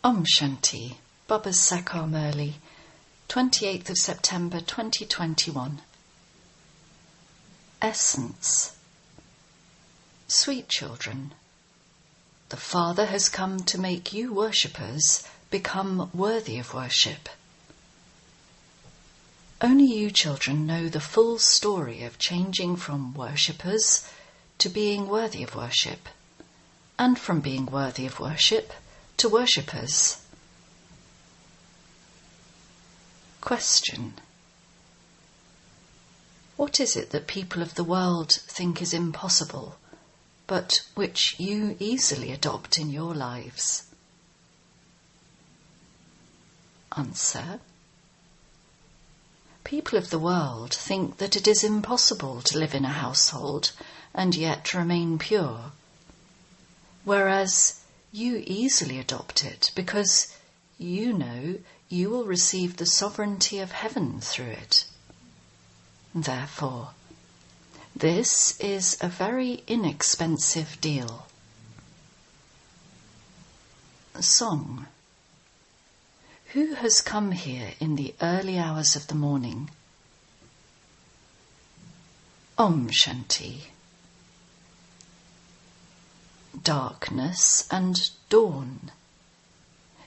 Shanti, Baba's Sakar Murli, 28th of September 2021. Essence. Sweet children, the Father has come to make you worshippers become worthy of worship. Only you children know the full story of changing from worshippers to being worthy of worship, and from being worthy of worship to worshippers. Question. What is it that people of the world think is impossible, but which you easily adopt in your lives? Answer. People of the world think that it is impossible to live in a household and yet remain pure, whereas you easily adopt it because you know you will receive the sovereignty of heaven through it. Therefore, this is a very inexpensive deal. Song. Who has come here in the early hours of the morning? Shanti. Darkness and dawn.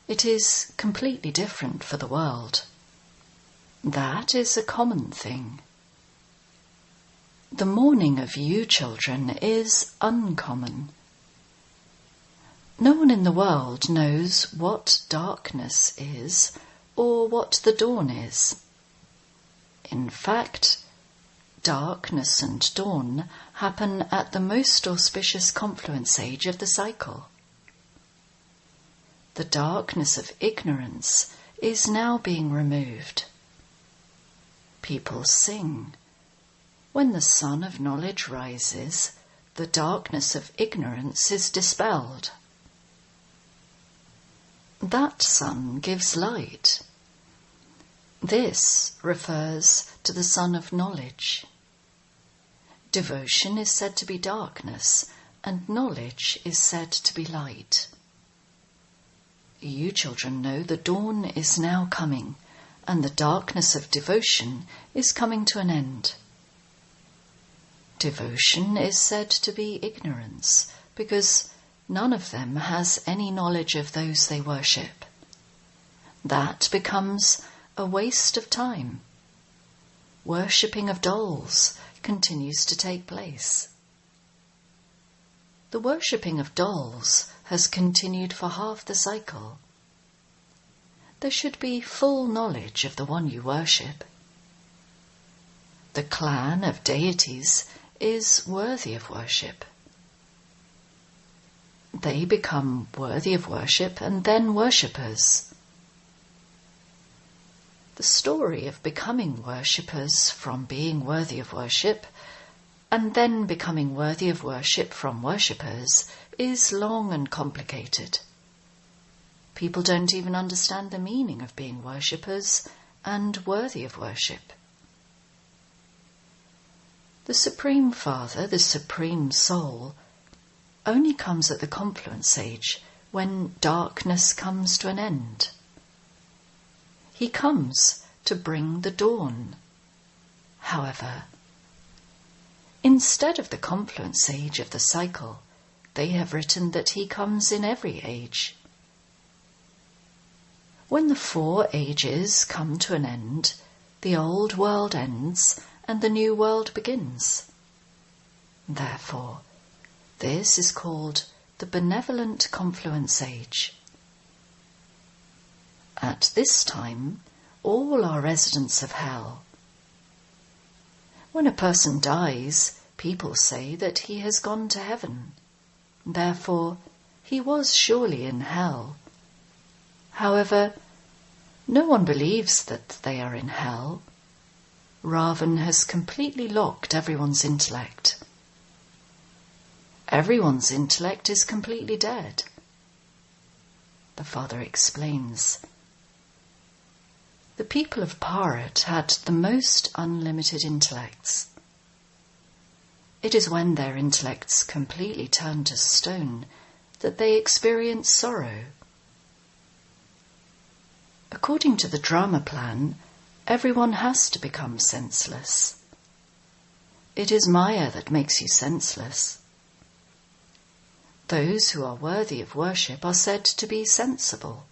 It is completely different for the world. That is a common thing. The morning of you children is uncommon. No one in the world knows what darkness is or what the dawn is. In fact, darkness and dawn happen at the most auspicious confluence age of the cycle. The darkness of ignorance is now being removed. People sing. When the sun of knowledge rises, the darkness of ignorance is dispelled. That sun gives light. This refers to the sun of knowledge. Devotion is said to be darkness, and knowledge is said to be light. You children know the dawn is now coming, and the darkness of devotion is coming to an end. Devotion is said to be ignorance, because none of them has any knowledge of those they worship. That becomes a waste of time. Worshipping of dolls continues to take place. The worshipping of dolls has continued for half the cycle. There should be full knowledge of the one you worship. The clan of deities is worthy of worship. They become worthy of worship and then worshippers. The story of becoming worshippers from being worthy of worship and then becoming worthy of worship from worshippers is long and complicated. People don't even understand the meaning of being worshippers and worthy of worship. The Supreme Father, the Supreme Soul, only comes at the confluence age when darkness comes to an end. He comes to bring the dawn. However, instead of the confluence age of the cycle, they have written that he comes in every age. When the 4 ages come to an end, the old world ends and the new world begins. Therefore, this is called the benevolent confluence age. At this time, all are residents of hell. When a person dies, people say that he has gone to heaven. Therefore, he was surely in hell. However, no one believes that they are in hell. Ravan has completely locked everyone's intellect. Everyone's intellect is completely dead. The Father explains. The people of Bharat had the most unlimited intellects. It is when their intellects completely turn to stone that they experience sorrow. According to the drama plan, everyone has to become senseless. It is Maya that makes you senseless. Those who are worthy of worship are said to be sensible,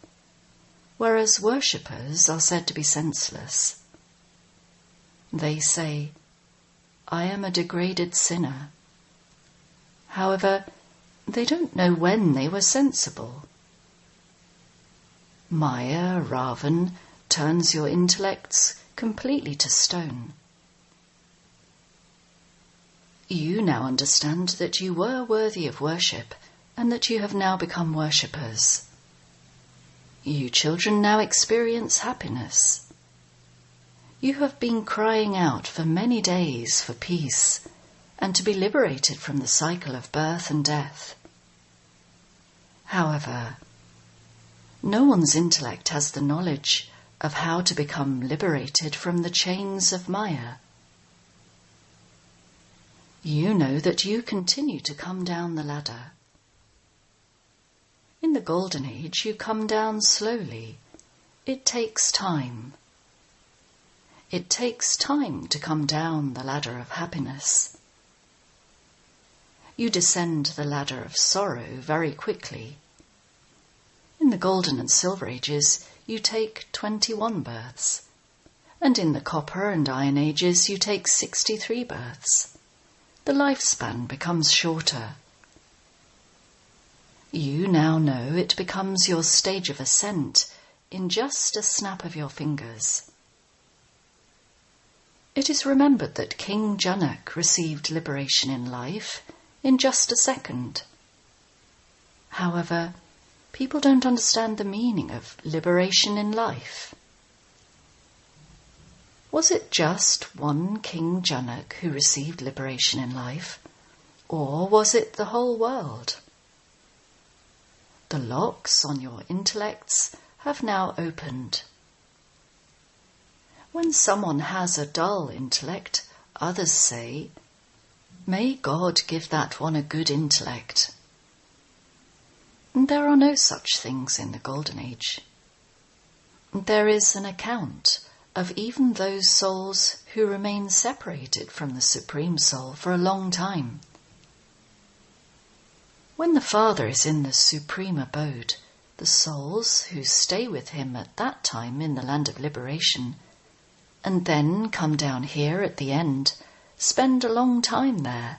whereas worshippers are said to be senseless. They say, "I am a degraded sinner." However, they don't know when they were sensible. Maya, Ravan, turns your intellects completely to stone. You now understand that you were worthy of worship and that you have now become worshippers. You children now experience happiness. You have been crying out for many days for peace and to be liberated from the cycle of birth and death. However, no one's intellect has the knowledge of how to become liberated from the chains of Maya. You know that you continue to come down the ladder. In the Golden Age, you come down slowly. It takes time. It takes time to come down the ladder of happiness. You descend the ladder of sorrow very quickly. In the Golden and Silver Ages, you take 21 births, and in the Copper and Iron Ages, you take 63 births. The lifespan becomes shorter. You now know it becomes your stage of ascent in just a snap of your fingers. It is remembered that King Janak received liberation in life in just a second. However, people don't understand the meaning of liberation in life. Was it just one King Janak who received liberation in life, or was it the whole world? The locks on your intellects have now opened. When someone has a dull intellect, others say, "May God give that one a good intellect." There are no such things in the Golden Age. There is an account of even those souls who remain separated from the Supreme Soul for a long time. When the Father is in the Supreme Abode, the souls who stay with him at that time in the land of liberation, and then come down here at the end, spend a long time there.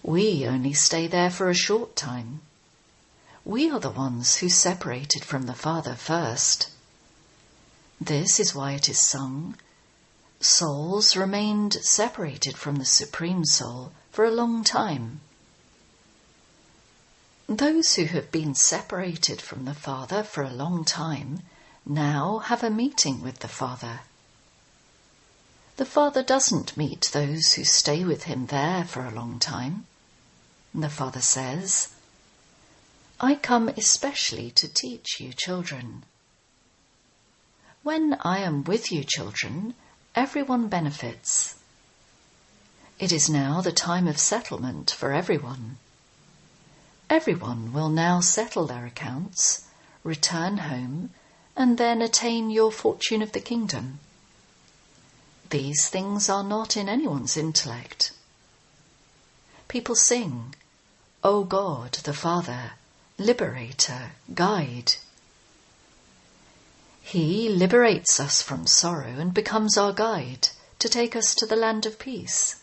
We only stay there for a short time. We are the ones who separated from the Father first. This is why it is sung, souls remained separated from the Supreme Soul for a long time. Those who have been separated from the Father for a long time now have a meeting with the Father. The Father doesn't meet those who stay with him there for a long time. The Father says, "I come especially to teach you children. When I am with you children, everyone benefits. It is now the time of settlement for everyone. Everyone will now settle their accounts, return home, and then attain your fortune of the kingdom. These things are not in anyone's intellect. People sing, 'O God, the Father, Liberator, Guide.' He liberates us from sorrow and becomes our guide to take us to the land of peace.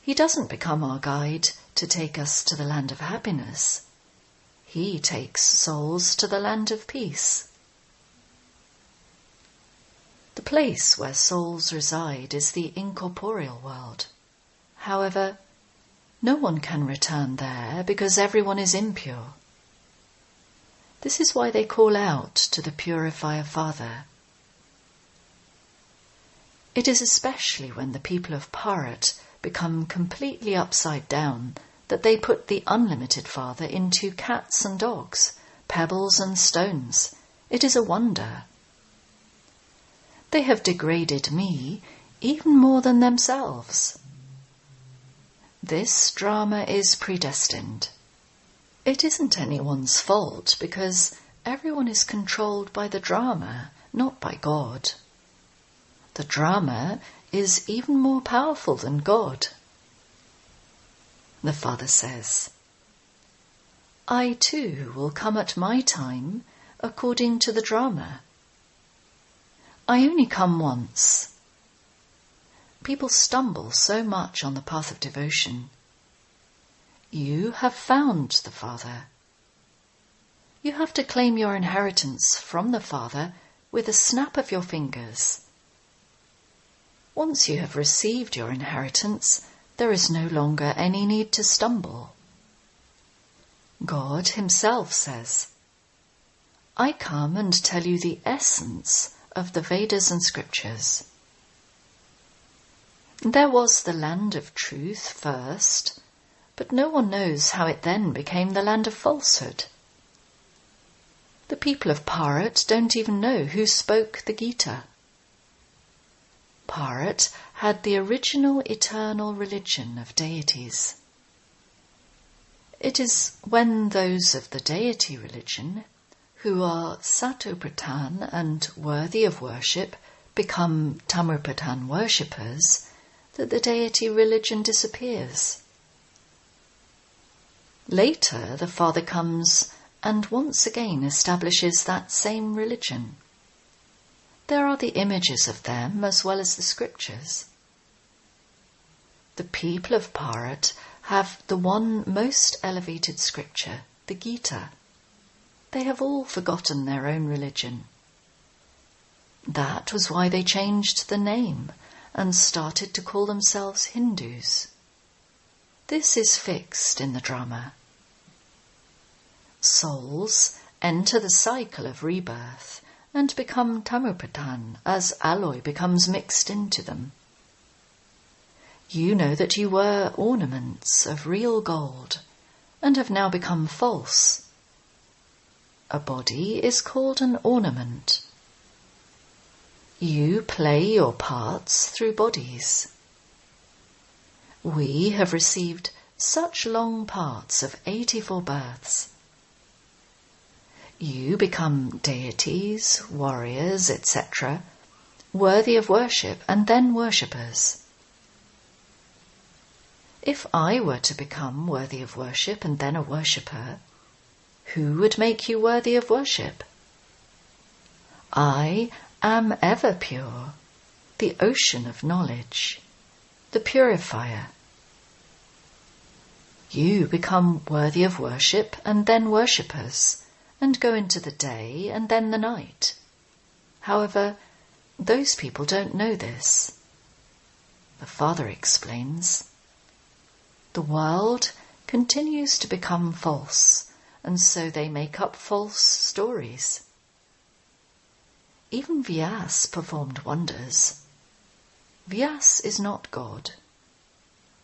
He doesn't become our guide to take us to the land of happiness. He takes souls to the land of peace. The place where souls reside is the incorporeal world. However, no one can return there because everyone is impure. This is why they call out to the Purifier Father. It is especially when the people of Bharat become completely upside down that they put the unlimited Father into cats and dogs, pebbles and stones. It is a wonder. They have degraded me even more than themselves. This drama is predestined. It isn't anyone's fault because everyone is controlled by the drama, not by God. The drama is even more powerful than God. The Father says, I too will come at my time according to the drama. I only come once. People stumble so much on the path of devotion. You have found the Father. You have to claim your inheritance from the Father with a snap of your fingers. Once you have received your inheritance, there is no longer any need to stumble. God himself says, I come and tell you the essence of the Vedas and scriptures. There was the land of truth first, but no one knows how it then became the land of falsehood. The people of Bharat don't even know who spoke the Gita. Bharat had the original eternal religion of deities. It is when those of the deity religion, who are Satopradhan and worthy of worship, become Tamopradhan worshippers, that the deity religion disappears. Later the Father comes and once again establishes that same religion. There are the images of them as well as the scriptures. The people of Bharat have the one most elevated scripture, the Gita. They have all forgotten their own religion. That was why they changed the name and started to call themselves Hindus. This is fixed in the drama. Souls enter the cycle of rebirth and become Tamopradhan as alloy becomes mixed into them. You know that you were ornaments of real gold and have now become false. A body is called an ornament. You play your parts through bodies. We have received such long parts of 84 births. You become deities, warriors, etc., worthy of worship and then worshippers. If I were to become worthy of worship and then a worshipper, who would make you worthy of worship? I am ever pure, the ocean of knowledge, the purifier. You become worthy of worship and then worshippers, and go into the day and then the night. However, those people don't know this. The Father explains, the world continues to become false, and so they make up false stories. Even Vyas performed wonders. Vyas is not God.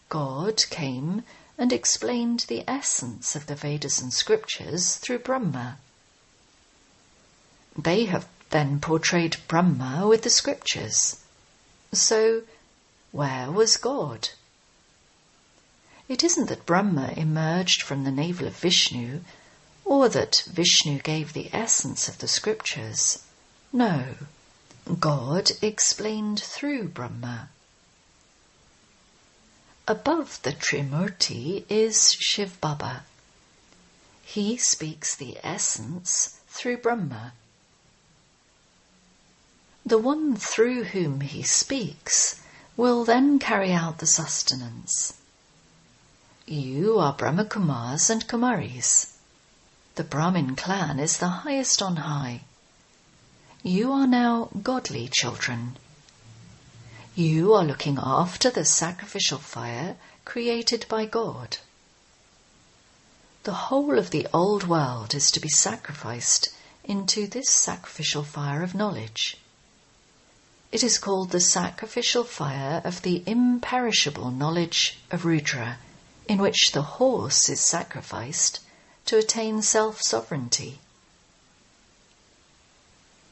God came and explained the essence of the Vedas and scriptures through Brahma. They have then portrayed Brahma with the scriptures. So, where was God? It isn't that Brahma emerged from the navel of Vishnu, or that Vishnu gave the essence of the scriptures. No, God explained through Brahma. Above the Trimurti is Shiv Baba. He speaks the essence through Brahma. The one through whom he speaks will then carry out the sustenance. You are Brahma Kumars and Kumaris. The Brahmin clan is the highest on high. You are now godly children. You are looking after the sacrificial fire created by God. The whole of the old world is to be sacrificed into this sacrificial fire of knowledge. It is called the sacrificial fire of the imperishable knowledge of Rudra, in which the horse is sacrificed to attain self-sovereignty.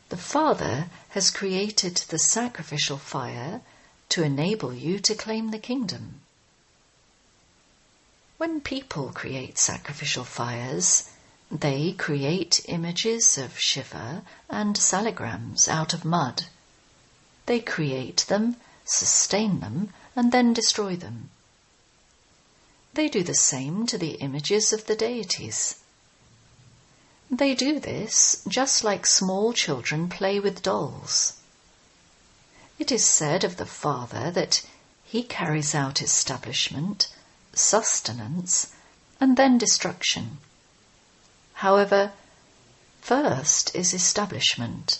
The Father has created the sacrificial fire to enable you to claim the kingdom. When people create sacrificial fires, They create images of Shiva and salagrams out of mud. They create them, sustain them, and then destroy them. They do the same to the images of the deities. They do this just like small children play with dolls. It is said of the Father that he carries out establishment, sustenance, and then destruction. However, first is establishment.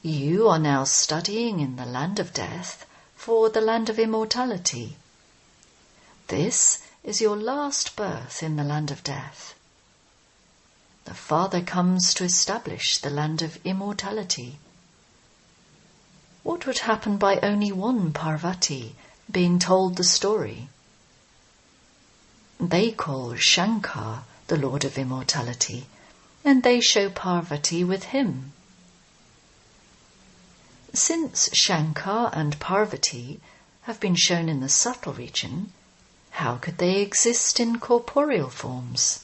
You are now studying in the land of death for the land of immortality. This is your last birth in the land of death. The Father comes to establish the land of immortality. What would happen by only one Parvati being told the story? They call Shankar the Lord of Immortality, and they show Parvati with him. Since Shankar and Parvati have been shown in the subtle region, how could they exist in corporeal forms?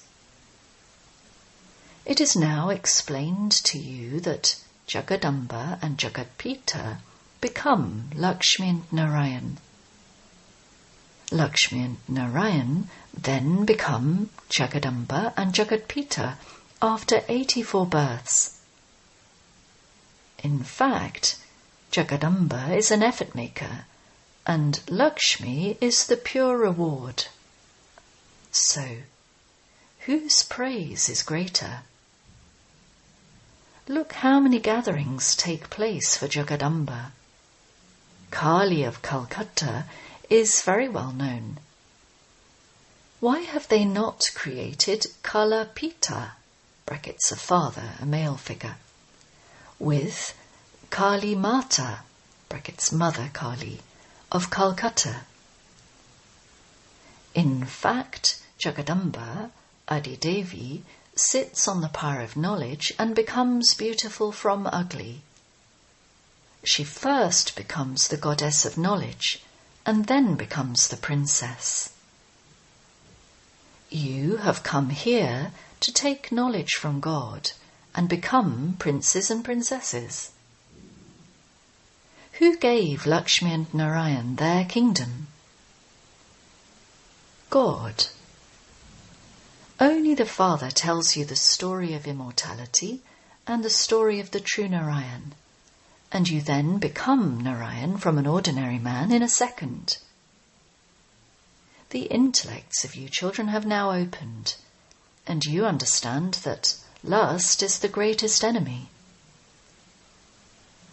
It is now explained to you that Jagadamba and Jagatpita become Lakshmi and Narayan. Lakshmi and Narayan then become Jagadamba and Jagatpita after 84 births. In fact, Jagadamba is an effort maker and Lakshmi is the pure reward. So, whose praise is greater? Look how many gatherings take place for Jagadamba. Kali of Calcutta is very well known. Why have they not created Kalapita, brackets a father, a male figure, with Kali Mata, brackets mother Kali, of Calcutta? In fact, Jagadamba, Adidevi, sits on the power of knowledge and becomes beautiful from ugly. She first becomes the goddess of knowledge and then becomes the princess. You have come here to take knowledge from God and become princes and princesses. Who gave Lakshmi and Narayan their kingdom? God. Only the Father tells you the story of immortality and the story of the true Narayan, and you then become Narayan from an ordinary man in a second. The intellects of you children have now opened, and you understand that lust is the greatest enemy.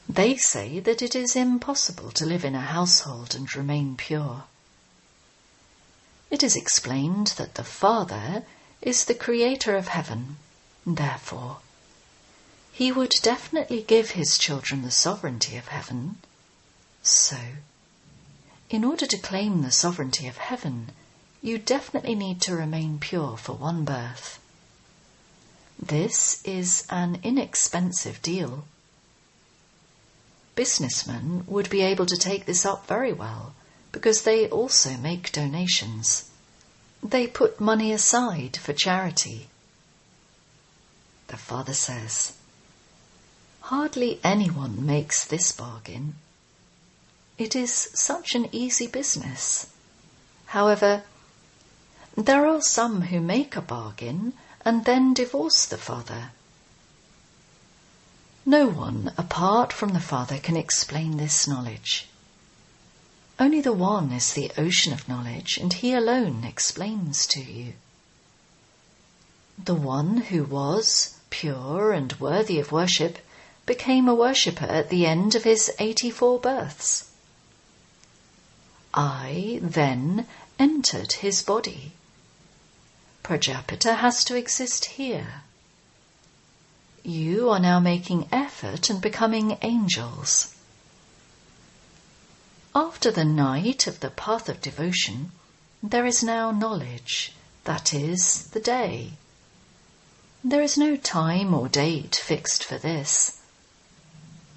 They say that it is impossible to live in a household and remain pure. It is explained that the Father is the creator of heaven, therefore, he would definitely give his children the sovereignty of heaven. So, in order to claim the sovereignty of heaven, you definitely need to remain pure for one birth. This is an inexpensive deal. Businessmen would be able to take this up very well, because they also make donations. They put money aside for charity. The Father says, hardly anyone makes this bargain. It is such an easy business. However, there are some who make a bargain and then divorce the Father. No one apart from the Father can explain this knowledge. Only the One is the ocean of knowledge, and he alone explains to you. The one who was pure and worthy of worship became a worshipper at the end of his 84 births. I then entered his body. Prajapita has to exist here. You are now making effort and becoming angels. After the night of the path of devotion, there is now knowledge, that is, the day. There is no time or date fixed for this.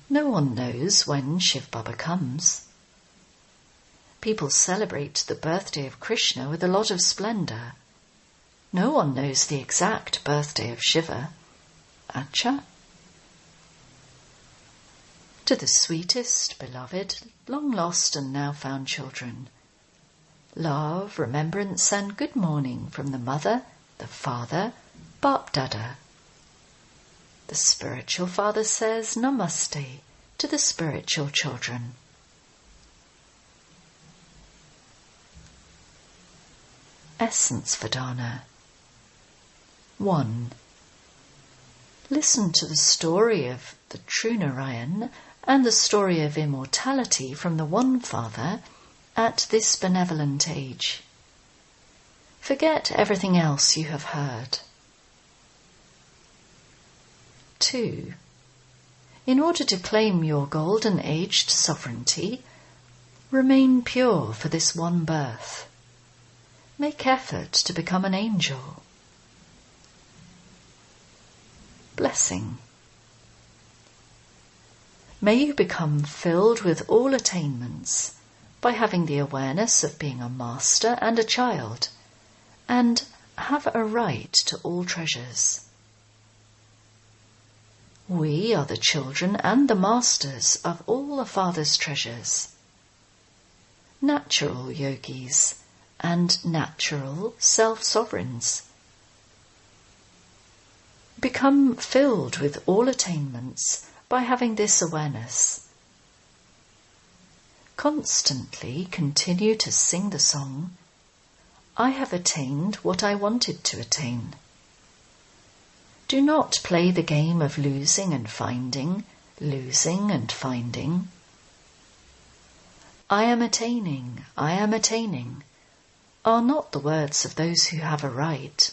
No one knows when Shiv Baba comes. People celebrate the birthday of Krishna with a lot of splendour. No one knows the exact birthday of Shiva. Acha. To the sweetest, beloved, long-lost and now-found children, love, remembrance and good morning from the mother, the father, BaapDada. The spiritual father says Namaste to the spiritual children. Essence Vedana. 1. Listen to the story of the true Narayan and the story of immortality from the One Father at this benevolent age. Forget everything else you have heard. 2. In order to claim your golden-aged sovereignty, remain pure for this one birth. Make effort to become an angel. Blessing. May you become filled with all attainments by having the awareness of being a master and a child, and have a right to all treasures. We are the children and the masters of all the Father's treasures. Natural yogis and natural self-sovereigns. Become filled with all attainments by having this awareness. Constantly continue to sing the song, I have attained what I wanted to attain. Do not play the game of losing and finding, losing and finding. I am attaining, are not the words of those who have a right.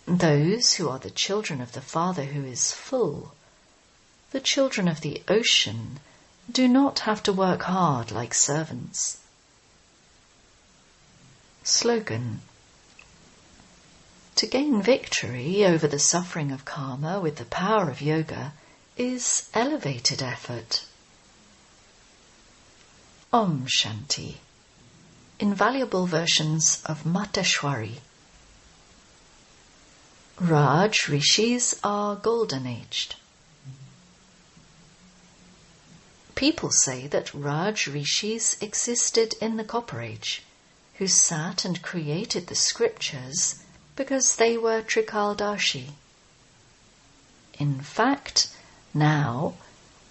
Those who are the children of the Father who is full, the children of the ocean, do not have to work hard like servants. Slogan. To gain victory over the suffering of karma with the power of yoga is elevated effort. Om Shanti. Invaluable versions of Mateshwari. Raj Rishis are golden-aged. People say that Raj Rishis existed in the Copper Age, who sat and created the scriptures because they were Trikaldarshi. In fact, now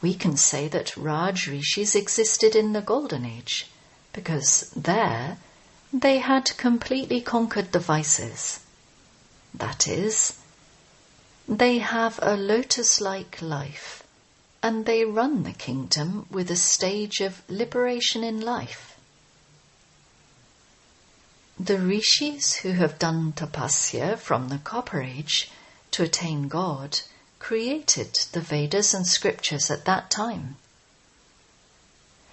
we can say that Raj Rishis existed in the Golden Age because there they had completely conquered the vices. That is, they have a lotus-like life and they run the kingdom with a stage of liberation in life. The rishis who have done tapasya from the Copper Age to attain God created the Vedas and scriptures at that time.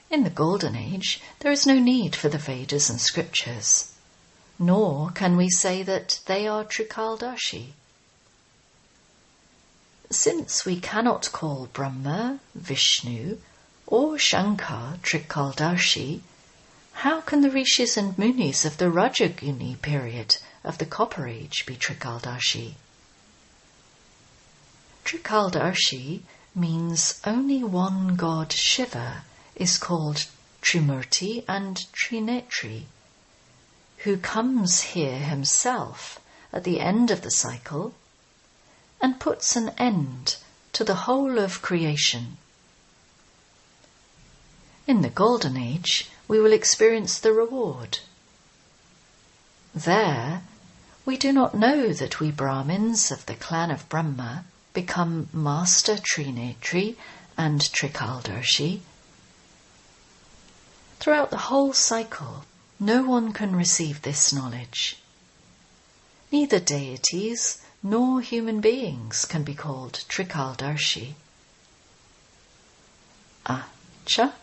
In the Golden Age, there is no need for the Vedas and scriptures, nor can we say that they are Trikaldarshi. Since we cannot call Brahma, Vishnu, or Shankar Trikaldarshi, how can the rishis and munis of the Rajaguni period of the Copper Age be Trikaldarshi? Trikaldarshi means only one god Shiva is called Trimurti and Trinetri, who comes here himself at the end of the cycle and puts an end to the whole of creation. In the Golden Age, we will experience the reward. There, we do not know that we Brahmins of the clan of Brahma become Master Trinetri and Trikaldarshi. Throughout the whole cycle, no one can receive this knowledge. Neither deities nor human beings can be called Trikaldarshi. Acha.